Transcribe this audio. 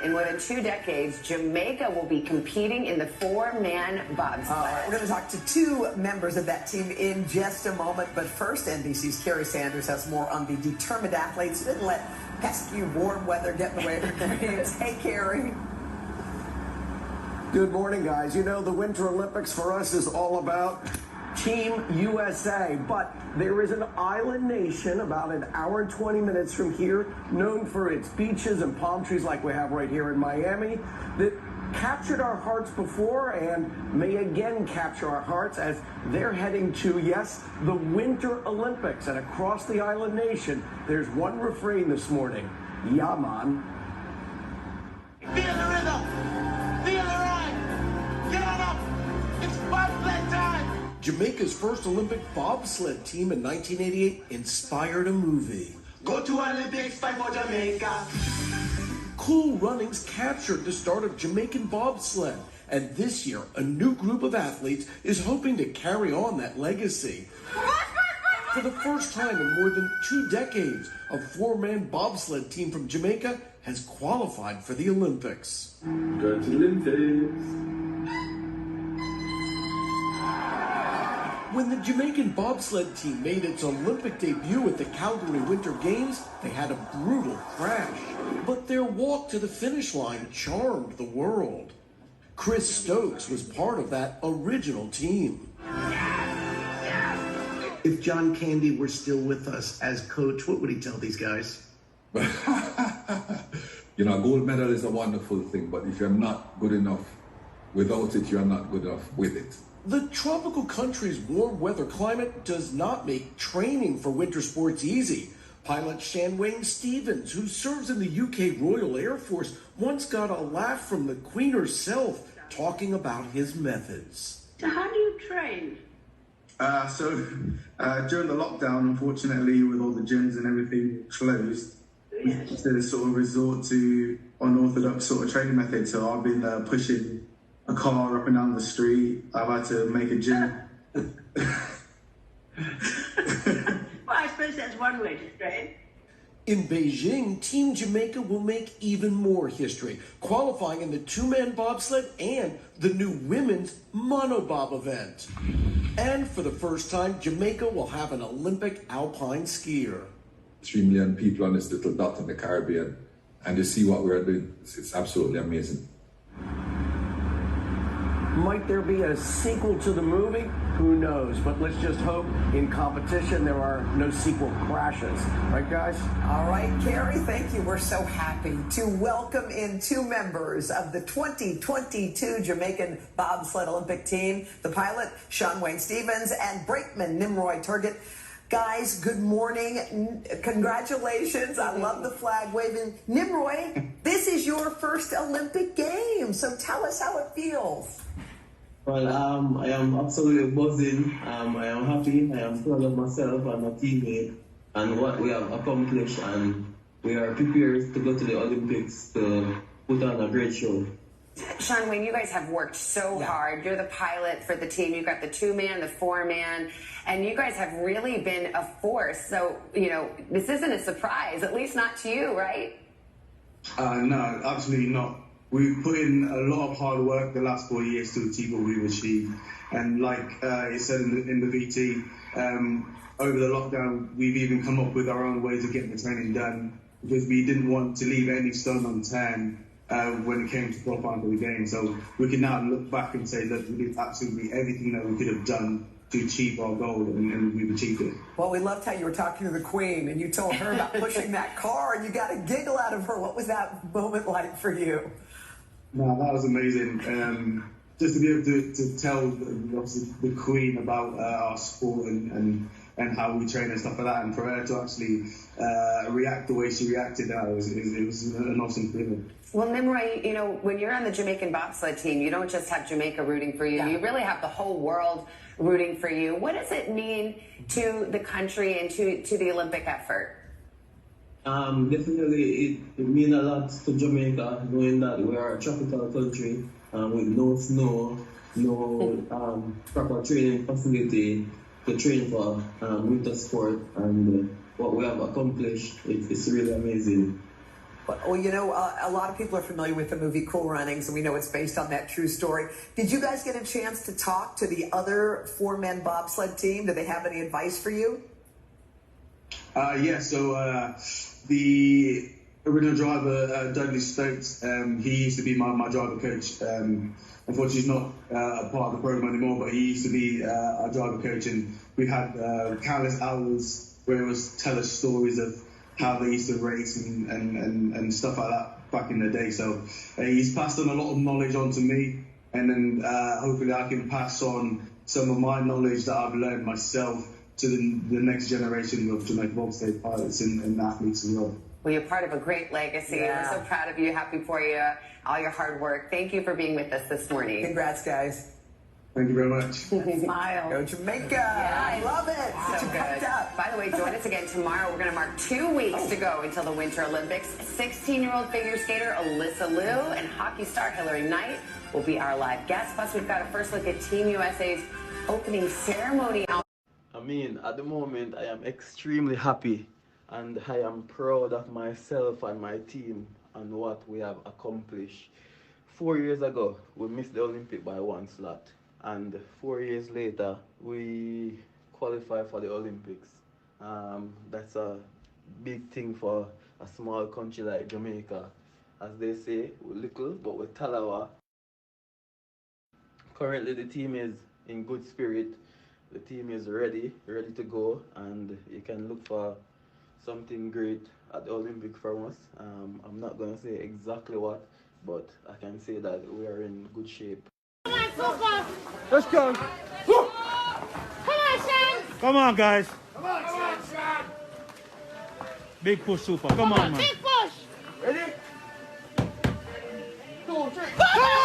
in more than 2 decades, Jamaica will be competing in the 4-man bobsled. We're going to talk to 2 members of that team in just a moment. But first, NBC's Carrie Sanders has more on the determined athletes who didn't let pesky warm weather get in the way of their dreams. Hey, Carrie. Good morning, guys. You know, the Winter Olympics for us is all about Team USA, but there is an island nation about an hour and 20 minutes from here, known for its beaches and palm trees like we have right here in Miami, that captured our hearts before and may again capture our hearts as they're heading to, yes, the Winter Olympics. And across the island nation, there's one refrain this morning: "Yeah, man." Feel the rhythm, feel the ride, get on up, it's bobsled time. Jamaica's first Olympic bobsled team in 1988 inspired a movie. Go to Olympics, fight for Jamaica. Cool Runnings captured the start of Jamaican bobsled, and this year a new group of athletes is hoping to carry on that legacy. For the first time in more than 2 decades, a 4-man bobsled team from Jamaica has qualified for the Olympics. Go to the Olympics. When the Jamaican bobsled team made its Olympic debut at the Calgary Winter Games, they had a brutal crash. But their walk to the finish line charmed the world. Chris Stokes was part of that original team. If John Candy were still with us as coach, what would he tell these guys? You know, a gold medal is a wonderful thing, but if you're not good enough without it, you're not good enough with it. The tropical country's warm weather climate does not make training for winter sports easy. Pilot Shanwayne Stevens, who serves in the UK Royal Air Force, once got a laugh from the Queen herself talking about his methods. So how do you train? During the lockdown, unfortunately, with all the gyms and everything closed, Yes. to sort of resort to unorthodox sort of training methods. So I've been pushing a car up and down the street. I've had to make a gym. Well, I suppose that's one way to train. In Beijing, Team Jamaica will make even more history, qualifying in the 2-man bobsled and the new women's monobob event. And for the first time, Jamaica will have an Olympic alpine skier. 3 million people on this little dot in the Caribbean, and to see what we're doing, it's absolutely amazing. Might there be a sequel to the movie? Who knows? But let's just hope in competition there are no sequel crashes. Right, guys? All right, Carrie, thank you. We're so happy to welcome in 2 members of the 2022 Jamaican Bobsled Olympic team, the pilot, Shanwayne Stevens, and brakeman, Nimroy Turgott. Guys, good morning. Congratulations. I love the flag waving. Nimroy, this is your first Olympic game, so tell us how it feels. Well, I am absolutely buzzing. I am happy. I am proud of myself and my teammate and what we have accomplished, and we are prepared to go to the Olympics to put on a great show. Shanwayne, you guys have worked so hard. You're the pilot for the team. You've got the 2-man, the 4-man, and you guys have really been a force. So, you know, this isn't a surprise, at least not to you, right? No, absolutely not. We've put in a lot of hard work the last 4 years to achieve what we've achieved. And like you said in the VT, over the lockdown, we've even come up with our own ways of getting the training done because we didn't want to leave any stone unturned when it came to qualifying for the game. So we can now look back and say, look, we did absolutely everything that we could have done to achieve our goal, and we've achieved it. Well, we loved how you were talking to the Queen, and you told her about pushing that car, and you got a giggle out of her. What was that moment like for you? No, that was amazing. Just to be able to tell obviously the Queen about our sport and how we train and stuff like that, and for her to actually react the way she reacted, it was an awesome feeling. Well, Nimroy, you know, when you're on the Jamaican bobsled team, you don't just have Jamaica rooting for you. You really have the whole world rooting for you. What does it mean to the country and to the Olympic effort? Definitely, it means a lot to Jamaica, knowing that we are a tropical country with no snow, no proper training facility to train for winter sport, and what we have accomplished, it's really amazing. Well, you know, a lot of people are familiar with the movie Cool Runnings, and we know it's based on that true story. Did you guys get a chance to talk to the other four-man bobsled team? Do they have any advice for you? Yeah, so the original driver, Dudley Stokes, he used to be my driver coach. Unfortunately, he's not a part of the program anymore, but he used to be our driver coach, and we had countless hours where he was tell us stories of how they used to race and stuff like that back in the day. So he's passed on a lot of knowledge on to me, and then hopefully I can pass on some of my knowledge that I've learned myself to the next generation of Jamaica bobsleigh pilots and athletes as well. Well, you're part of a great legacy. Yeah. We're so proud of you. Happy for you. All your hard work. Thank you for being with us this morning. Congrats, guys. Thank you very much. Smile. Go Jamaica. Yeah, I love it. So good. By the way, join us again tomorrow. We're going to mark 2 weeks to go until the Winter Olympics. 16-year-old figure skater Alyssa Liu and hockey star Hillary Knight will be our live guests. Plus, we've got a first look at Team USA's opening ceremony. I mean, at the moment, I am extremely happy, and I am proud of myself and my team and what we have accomplished. 4 years ago, we missed the Olympic by 1 slot, and 4 years later, we qualified for the Olympics. That's a big thing for a small country like Jamaica. As they say, we're little, but we're talawa. Currently, the team is in good spirit. The team is ready to go, and you can look for something great at the Olympic from us. I'm not going to say exactly what, but I can say that we are in good shape. Come on, football! Let's go! Come on, Sean! Come on, guys! Come on, Sean! Big push, super. Come on, man. Big push! Ready? 2, 3. Come on!